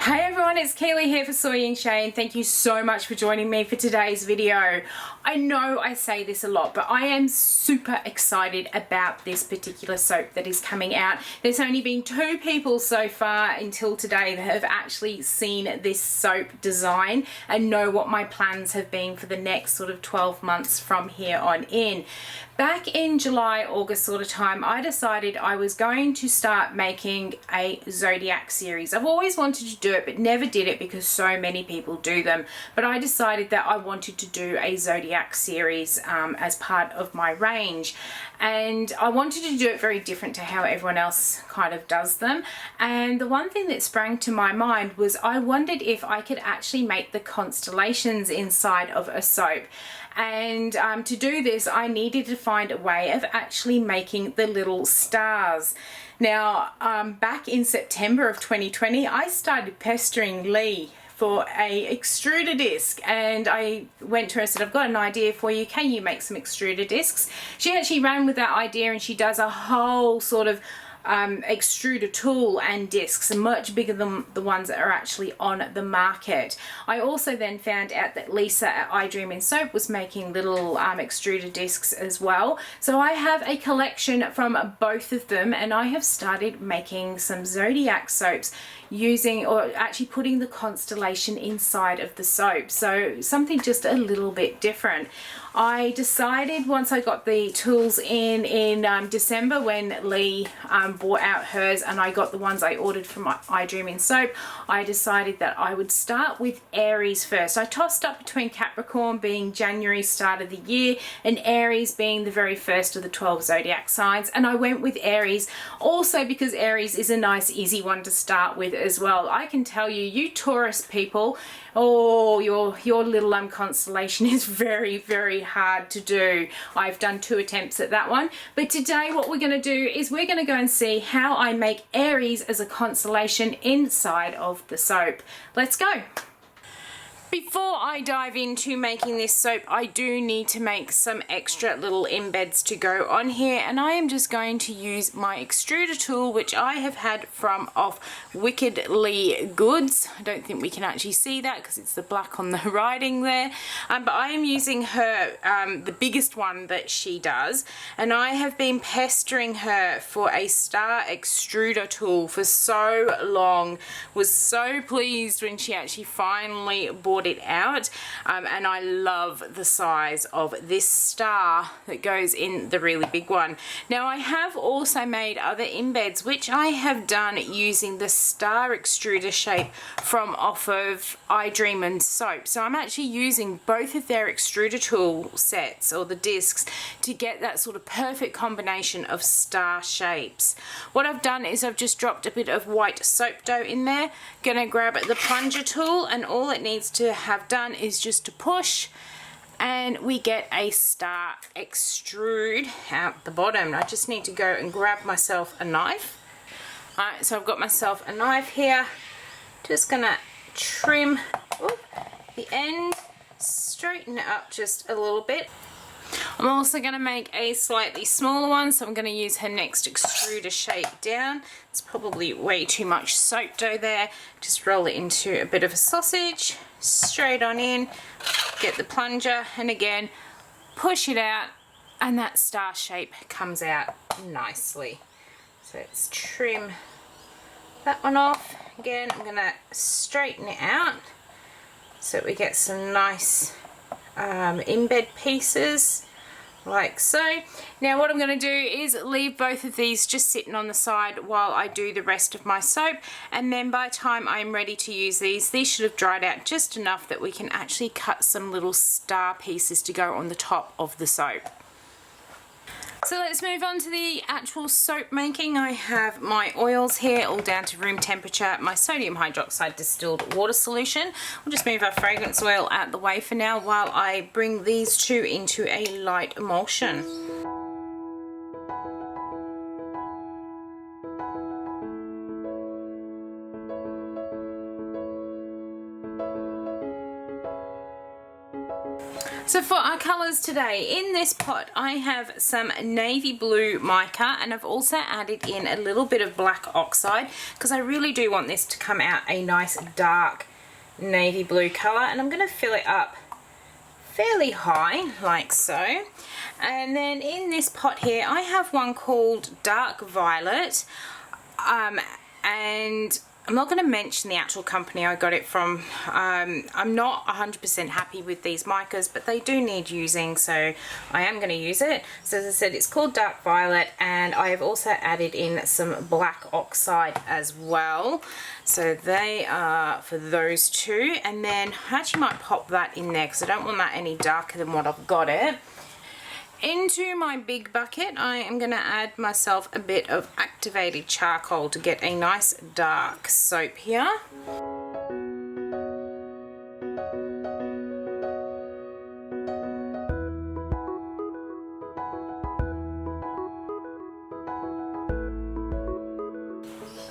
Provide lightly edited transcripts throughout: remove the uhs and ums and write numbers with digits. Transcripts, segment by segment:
Hey everyone, it's Keely here for Soy and Shea, and thank you so much for joining me for today's video. I know I say this a lot, but I am super excited about this particular soap that is coming out. There's only been 2 people so far until today that have actually seen this soap design and know what my plans have been for the next sort of 12 months from here on in. Back in July, August sort of time, I decided I was going to start making a Zodiac series. I've always wanted to do it, but never did it because so many people do them. But I decided that I wanted to do a Zodiac series as part of my range. And I wanted to do it very different to how everyone else kind of does them. And the one thing that sprang to my mind was I wondered if I could actually make the constellations inside of a soap. And to do this, I needed to find a way of actually making the little stars. Now, back in September of 2020, I started pestering Lee for a extruder disc, and I went to her and said, I've got an idea for you, can you make some extruder discs? She actually ran with that idea, and she does a whole sort of extruder tool and discs, much bigger than the ones that are actually on the market. I also then found out that Lisa at I Dream in Soap was making little extruder discs as well. So I have a collection from both of them, and I have started making some Zodiac soaps using, or actually putting, the constellation inside of the soap. So something just a little bit different. I decided once I got the tools in December, when Lee bought out hers and I got the ones I ordered from I Dream in Soap, I decided that I would start with Aries first. I tossed up between Capricorn being January, start of the year, and Aries being the very first of the 12 zodiac signs, and I went with Aries also because Aries is a nice easy one to start with as well. I can tell you, you Taurus people, oh, your little constellation is very, very hard to do. I've done 2 attempts at that one, but today what we're going to do is we're going to go and see how I make Aries as a constellation inside of the soap. Let's go. Before I dive into making this soap, I do need to make some extra little embeds to go on here, and I am just going to use my extruder tool, which I have had from off Wickedly Goods. I don't think we can actually see that because it's the black on the writing there, but I am using her, the biggest one that she does, and I have been pestering her for a star extruder tool for so long. Was so pleased when she actually finally bought it out, and I love the size of this star that goes in the really big one. Now, I have also made other embeds which I have done using the star extruder shape from off of I Dream and Soap. So I'm actually using both of their extruder tool sets, or the discs, to get that sort of perfect combination of star shapes. What I've done is I've just dropped a bit of white soap dough in there, gonna grab the plunger tool, and all it needs to have done is just to push, and we get a star extrude out the bottom. I just need to go and grab myself a knife. Alright, so I've got myself a knife here, just gonna trim the end, straighten it up just a little bit. I'm also going to make a slightly smaller one, so I'm going to use her next extruder shape down. It's probably way too much soap dough there. Just roll it into a bit of a sausage, straight on in, get the plunger, and again push it out, and that star shape comes out nicely. So let's trim that one off. Again, I'm going to straighten it out so we get some nice embed pieces like so. Now what I'm going to do is leave both of these just sitting on the side while I do the rest of my soap, and then by the time I'm ready to use these should have dried out just enough that we can actually cut some little star pieces to go on the top of the soap. So let's move on to the actual soap making. I have my oils here all down to room temperature, my sodium hydroxide distilled water solution. We'll just move our fragrance oil out the way for now while I bring these 2 into a light emulsion. So for our colours today, in this pot I have some navy blue mica, and I've also added in a little bit of black oxide because I really do want this to come out a nice dark navy blue colour, and I'm going to fill it up fairly high like so. And then in this pot here I have one called dark violet, and I'm not going to mention the actual company I got it from. I'm not 100% happy with these micas, but they do need using, so I am going to use it. So as I said, it's called Dark Violet, and I have also added in some black oxide as well. So they are for those two, and then I actually might pop that in there because I don't want that any darker than what I've got it. Into my big bucket, I am going to add myself a bit of activated charcoal to get a nice dark soap here.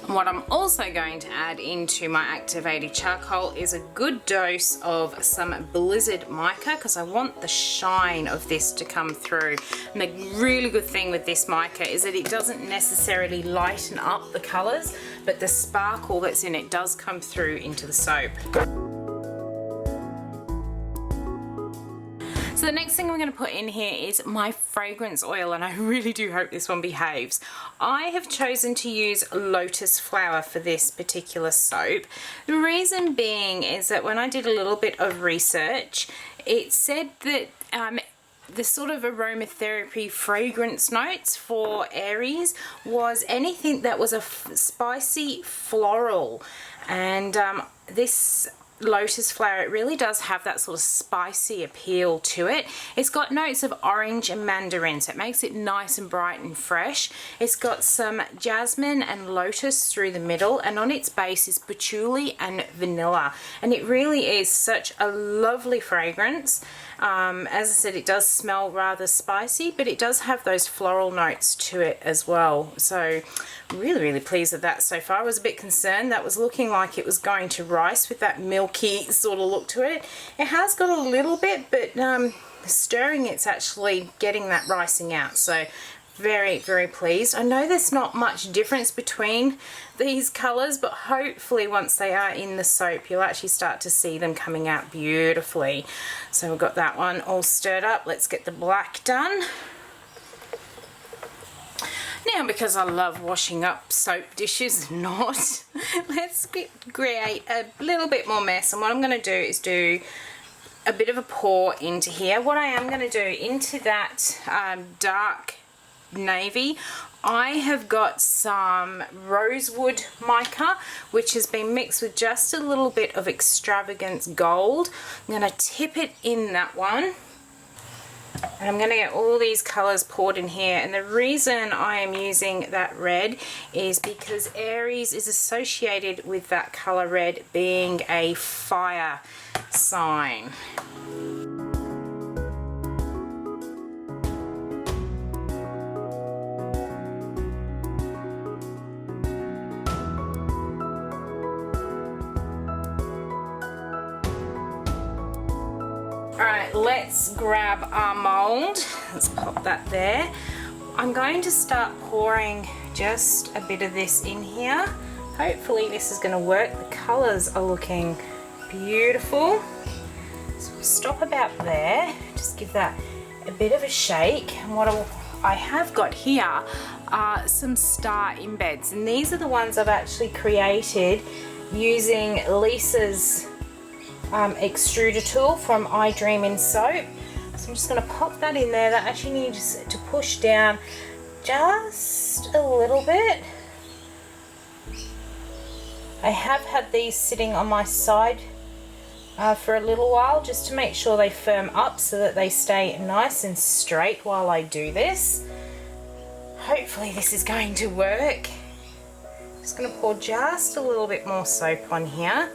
What I'm also going to add into my activated charcoal is a good dose of some Blizzard mica because I want the shine of this to come through. And the really good thing with this mica is that it doesn't necessarily lighten up the colours, but the sparkle that's in it does come through into the soap. So the next thing I'm going to put in here is my fragrance oil, and I really do hope this one behaves. I have chosen to use lotus flower for this particular soap. The reason being is that when I did a little bit of research, it said that the sort of aromatherapy fragrance notes for Aries was anything that was a spicy floral, and this lotus flower, it really does have that sort of spicy appeal to it. It's got notes of orange and mandarin, so it makes it nice and bright and fresh. It's got some jasmine and lotus through the middle, and on its base is patchouli and vanilla, and it really is such a lovely fragrance. As I said, it does smell rather spicy, but it does have those floral notes to it as well. So really pleased with that so far. I was a bit concerned that was looking like it was going to rice with that milky sort of look to it. It has got a little bit, but stirring it's actually getting that ricing out. So very pleased. I know there's not much difference between these colours, but hopefully once they are in the soap you'll actually start to see them coming out beautifully. So we've got that one all stirred up. Let's get the black done. Now, because I love washing up soap dishes, let's create a little bit more mess, and what I'm going to do is do a bit of a pour into here. What I am going to do into that dark navy, I have got some rosewood mica, which has been mixed with just a little bit of extravagance gold. I'm going to tip it in that one, and I'm going to get all these colours poured in here. And the reason I am using that red is because Aries is associated with that colour red being a fire sign. Alright, let's grab our mould. Let's pop that there. I'm going to start pouring just a bit of this in here. Hopefully this is going to work. The colours are looking beautiful. So we'll stop about there. Just give that a bit of a shake. And what I have got here are some star embeds, and these are the ones I've actually created using Lisa's extruder tool from I Dream in Soap. So I'm just going to pop that in there. That actually needs to push down just a little bit. I have had these sitting on my side for a little while just to make sure they firm up so that they stay nice and straight while I do this. Hopefully this is going to work. Just going to pour just a little bit more soap on here.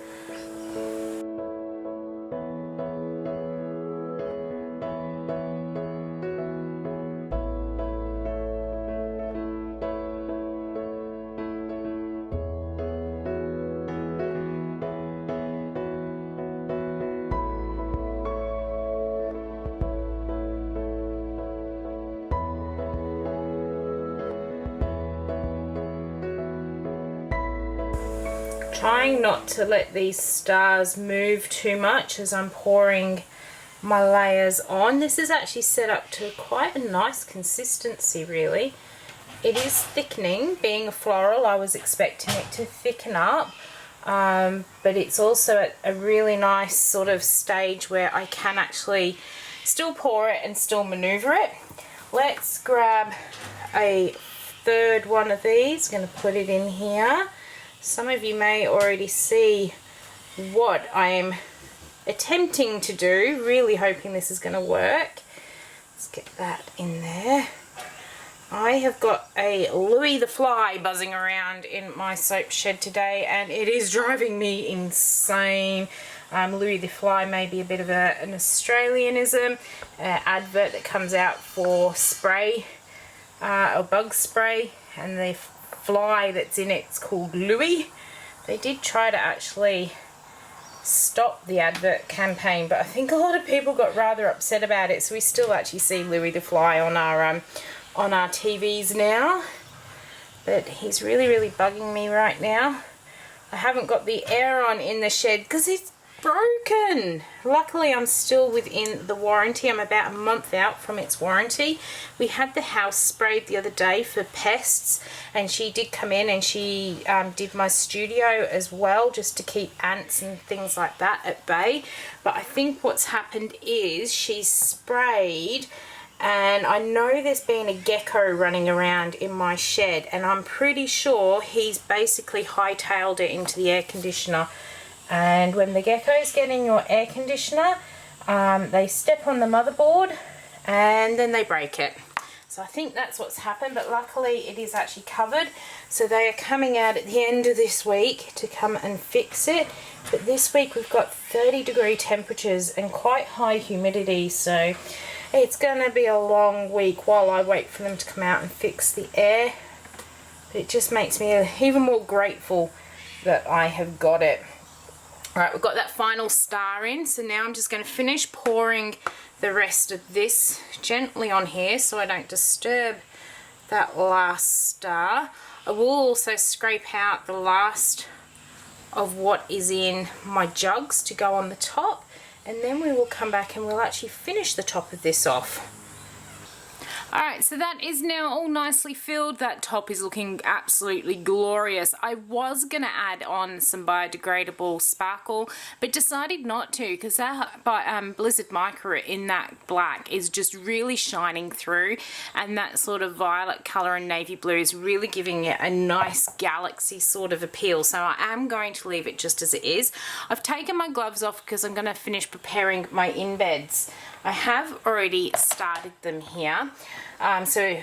Trying not to let these stars move too much as I'm pouring my layers on. This is actually set up to quite a nice consistency, really. It is thickening. Being a floral, I was expecting it to thicken up, but it's also at a really nice sort of stage where I can actually still pour it and still maneuver it. Let's grab a third one of these. I'm going to put it in here. Some of you may already see what I'm attempting to do, really hoping this is going to work. Let's get that in there. I have got a Louis the Fly buzzing around in my soap shed today, and it is driving me insane. Louis the Fly may be a bit of an Australianism advert that comes out for spray or bug spray, and the fly that's in it's called Louis. They did try to actually stop the advert campaign, but I think a lot of people got rather upset about it, so we still actually see Louis the Fly on our TVs now. But he's really bugging me right now. I haven't got the air on in the shed because it's broken. Luckily I'm still within the warranty. I'm about a month out from its warranty. We had the house sprayed the other day for pests, and she did come in and she did my studio as well, just to keep ants and things like that at bay. But I think what's happened is she's sprayed, and I know there's been a gecko running around in my shed, and I'm pretty sure he's basically hightailed it into the air conditioner. And when the geckos get in your air conditioner, they step on the motherboard and then they break it. So I think that's what's happened, but luckily it is actually covered. So they are coming out at the end of this week to come and fix it. But this week we've got 30-degree temperatures and quite high humidity, so it's going to be a long week while I wait for them to come out and fix the air. But it just makes me even more grateful that I have got it. Alright, we've got that final star in, so now I'm just going to finish pouring the rest of this gently on here so I don't disturb that last star. I will also scrape out the last of what is in my jugs to go on the top, and then we will come back and we'll actually finish the top of this off. Alright, so that is now all nicely filled. That top is looking absolutely glorious. I was going to add on some biodegradable sparkle, but decided not to, because that Blizzard Mica in that black is just really shining through, and that sort of violet colour and navy blue is really giving it a nice galaxy sort of appeal. So I am going to leave it just as it is. I've taken my gloves off because I'm going to finish preparing my embeds. I have already started them here. So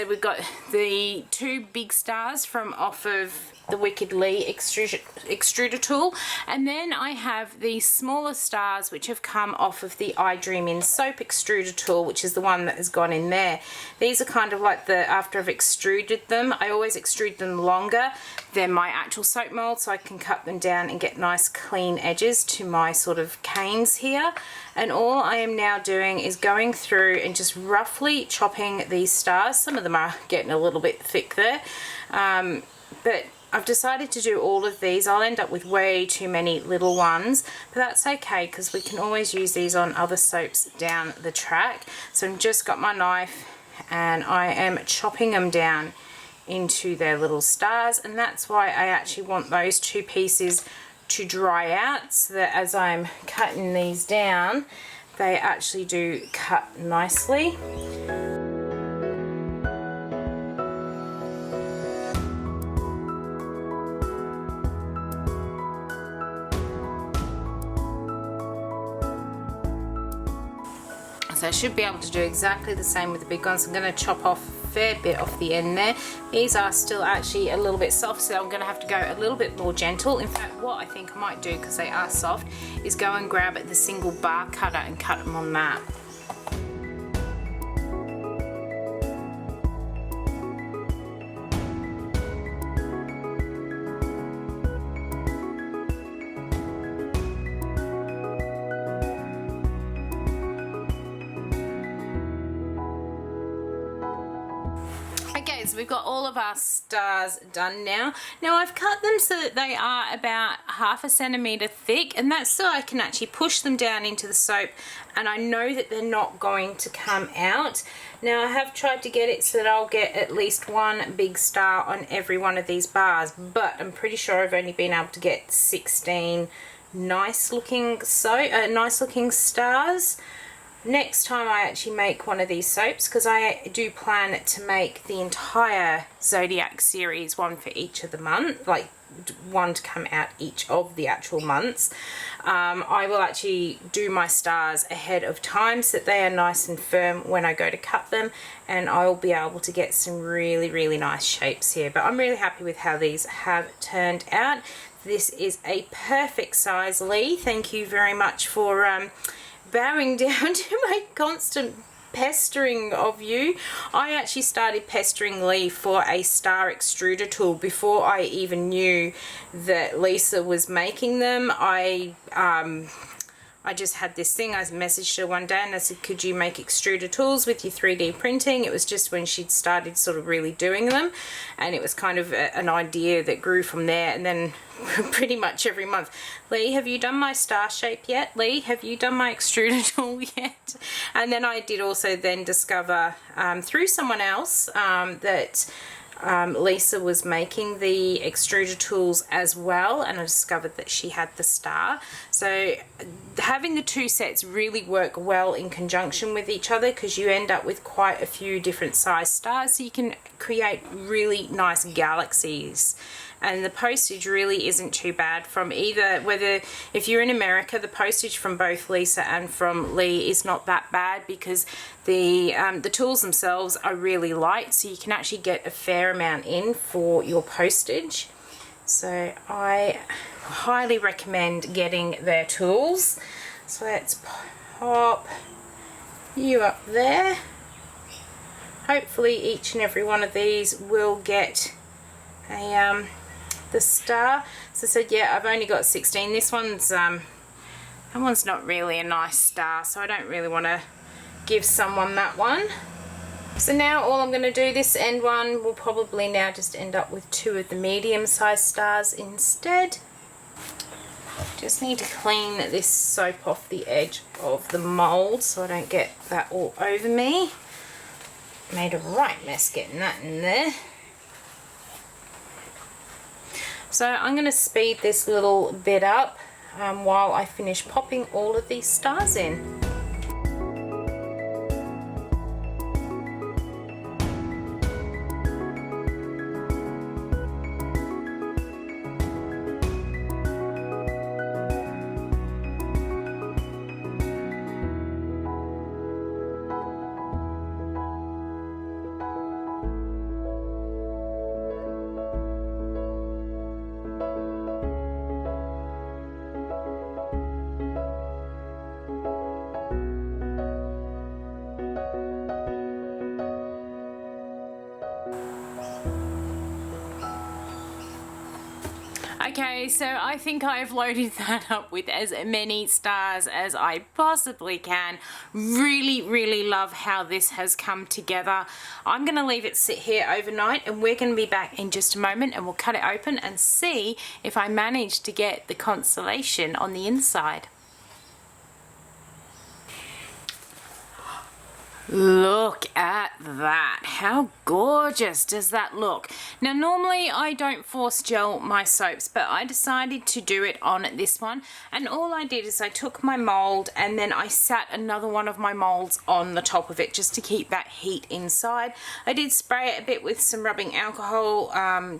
we've got the two big stars from off of the Wicked Lee extruder tool, and then I have the smaller stars which have come off of the I Dream In soap extruder tool, which is the one that has gone in there. These are kind of like after I've extruded them, I always extrude them longer than my actual soap mold so I can cut them down and get nice clean edges to my sort of canes here. And all I am now doing is going through and just roughly chopping these stars. Some of them are getting a little bit thick there, but I've decided to do all of these. I'll end up with way too many little ones, but that's okay because we can always use these on other soaps down the track. So I've just got my knife and I am chopping them down into their little stars, and that's why I actually want those two pieces to dry out, so that as I'm cutting these down they actually do cut nicely. So I should be able to do exactly the same with the big ones. I'm going to chop off a fair bit off the end there. These are still actually a little bit soft, so I'm going to have to go a little bit more gentle. In fact, what I think I might do, because they are soft, is go and grab the single bar cutter and cut them on that. Okay, so we've got all of our stars done now. Now I've cut them so that they are about 1/2 centimetre thick, and that's so I can actually push them down into the soap and I know that they're not going to come out. Now I have tried to get it so that I'll get at least one big star on every one of these bars, but I'm pretty sure I've only been able to get 16 nice looking stars. Next time I actually make one of these soaps, because I do plan to make the entire Zodiac series, one for each of the month, like one to come out each of the actual months. I will actually do my stars ahead of time so that they are nice and firm when I go to cut them, and I'll be able to get some really nice shapes here. But I'm really happy with how these have turned out. This is a perfect size, Lee. Thank you very much for bowing down to my constant pestering of you. I actually started pestering Lee for a star extruder tool before I even knew that Lisa was making them. I just had this thing. I messaged her one day and I said, could you make extruder tools with your 3D printing? It was just when she'd started sort of really doing them, and it was kind of an idea that grew from there. And then pretty much every month, Lee, have you done my star shape yet? Lee, have you done my extruder tool yet? And then I did also then discover through someone else that Lisa was making the extruder tools as well, and I discovered that she had the star. So having the two sets really work well in conjunction with each other, because you end up with quite a few different size stars, so you can create really nice galaxies. And the postage really isn't too bad from either, whether if you're in America, the postage from both Lisa and from Lee is not that bad, because the tools themselves are really light, so you can actually get a fair amount in for your postage. So I highly recommend getting their tools. So let's pop you up there. Hopefully each and every one of these will get a the star. So I said, yeah, I've only got 16. This one's that one's not really a nice star, so I don't really want to give someone that one. So now all I'm going to do, this end one will probably now just end up with 2 of the medium-sized stars instead. Just need to clean this soap off the edge of the mold so I don't get that all over me. Made a right mess getting that in there. So I'm going to speed this little bit up while I finish popping all of these stars in. Okay, so I think I've loaded that up with as many stars as I possibly can. Really love how this has come together. I'm going to leave it sit here overnight, and we're going to be back in just a moment, and we'll cut it open and see if I manage to get the constellation on the inside. Look at that. How gorgeous does that look? Now normally I don't force gel my soaps, but I decided to do it on this one, and all I did is I took my mold and then I sat another one of my molds on the top of it just to keep that heat inside. I did spray it a bit with some rubbing alcohol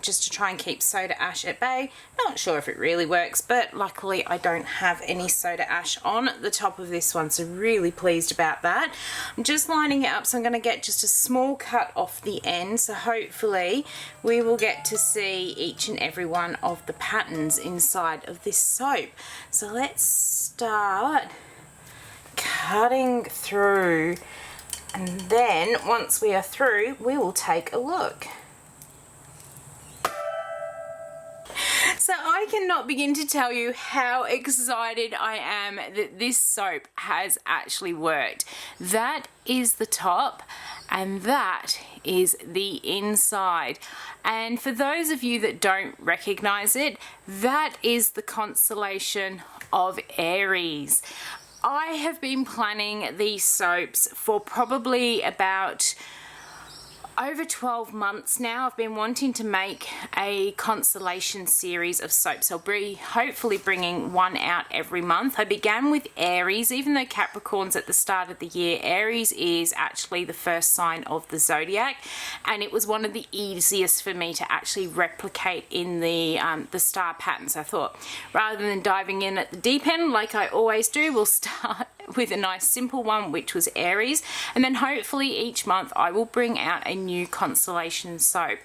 just to try and keep soda ash at bay. Not sure if it really works, but luckily I don't have any soda ash on the top of this one, so really pleased about that. I'm just lining it up, so I'm going to get just a small cut off the end, so hopefully we will get to see each and every one of the patterns inside of this soap. So let's start cutting through, and then once we are through we will take a look. So I cannot begin to tell you how excited I am that this soap has actually worked. That is the top, and that is the inside. And for those of you that don't recognize it, that is the constellation of Aries. I have been planning these soaps for probably about over 12 months now. I've been wanting to make a constellation series of soaps. I'll be hopefully bringing one out every month. I began with Aries, even though Capricorn's at the start of the year. Aries is actually the first sign of the zodiac, and it was one of the easiest for me to actually replicate in the star patterns. I thought, rather than diving in at the deep end like I always do, we'll start with a nice simple one, which was Aries, and then hopefully each month I will bring out a new constellation soap.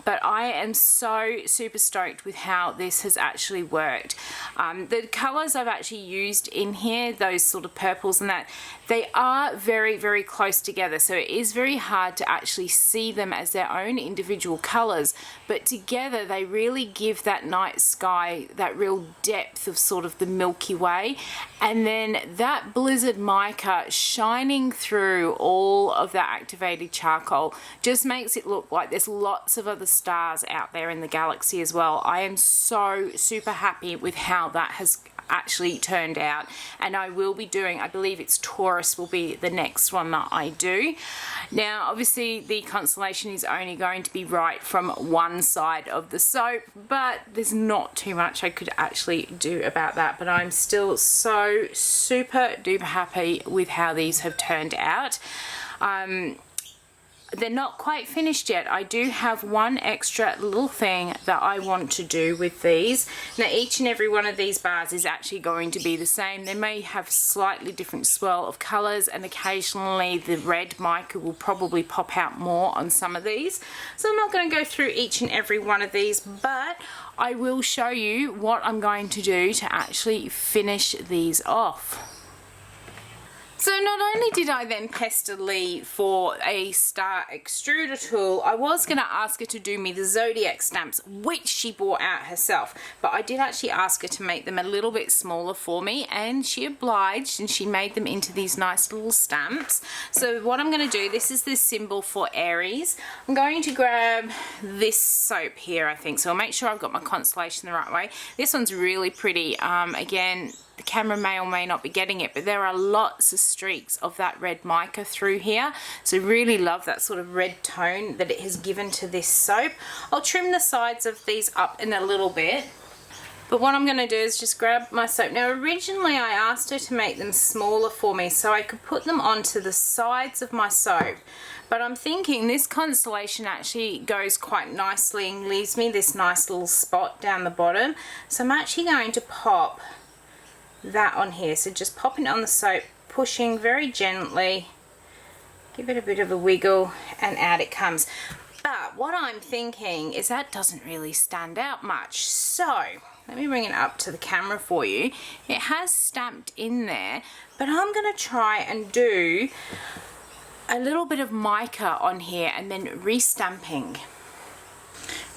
But I am so super stoked with how this has actually worked. The colors I've actually used in here, those sort of purples and that, they are very, very close together, so it is very hard to actually see them as their own individual colors, but together they really give that night sky that real depth of sort of the Milky Way. And then that blizzard mica shining through all of that activated charcoal just makes it look like there's lots of other stars out there in the galaxy as well. I am so super happy with how that has actually turned out, and I will be doing, I believe it's Taurus will be the next one that I do. Now obviously the constellation is only going to be right from one side of the soap, but there's not too much I could actually do about that. But I'm still so super duper happy with how these have turned out. They're not quite finished yet. I do have one extra little thing that I want to do with these. Now each and every one of these bars is actually going to be the same. They may have slightly different swirl of colors, and occasionally the red mica will probably pop out more on some of these. So I'm not going to go through each and every one of these, but I will show you what I'm going to do to actually finish these off. So not only did I then pester Lee for a star extruder tool, I was going to ask her to do me the Zodiac Stamps, which she bought out herself. But I did actually ask her to make them a little bit smaller for me, and she obliged, and she made them into these nice little stamps. So what I'm going to do, this is the symbol for Aries. I'm going to grab this soap here, I think. So I'll make sure I've got my constellation the right way. This one's really pretty. Again, the camera may or may not be getting it, but there are lots of streaks of that red mica through here. So really love that sort of red tone that it has given to this soap. I'll trim the sides of these up in a little bit. But what I'm going to do is just grab my soap. Now originally I asked her to make them smaller for me so I could put them onto the sides of my soap. But I'm thinking this constellation actually goes quite nicely and leaves me this nice little spot down the bottom. So I'm actually going to pop that on here. So just popping it on the soap, pushing very gently, give it a bit of a wiggle, and out it comes. But what I'm thinking is that doesn't really stand out much. So let me bring it up to the camera for you. It has stamped in there, but I'm going to try and do a little bit of mica on here and then restamping.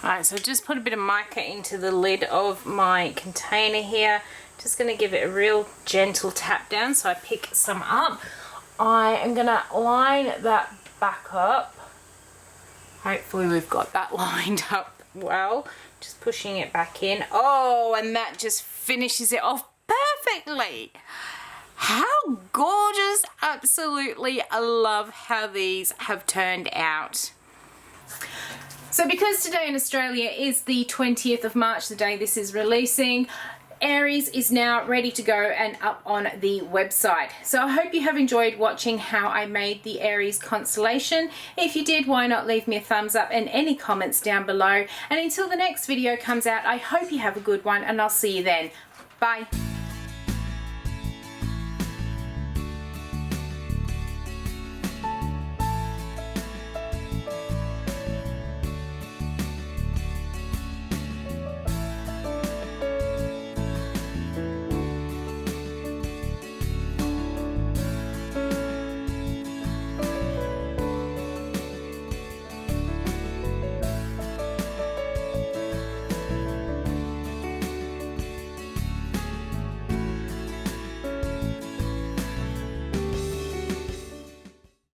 Alright, so just put a bit of mica into the lid of my container here. Just going to give it a real gentle tap down so I pick some up. I am going to line that back up. Hopefully we've got that lined up well. Just pushing it back in. Oh, and that just finishes it off perfectly. How gorgeous. Absolutely, I love how these have turned out. So because today in Australia is the 20th of March, the day this is releasing, Aries is now ready to go and up on the website. So I hope you have enjoyed watching how I made the Aries constellation. If you did, why not leave me a thumbs up and any comments down below. And until the next video comes out, I hope you have a good one, and I'll see you then. Bye.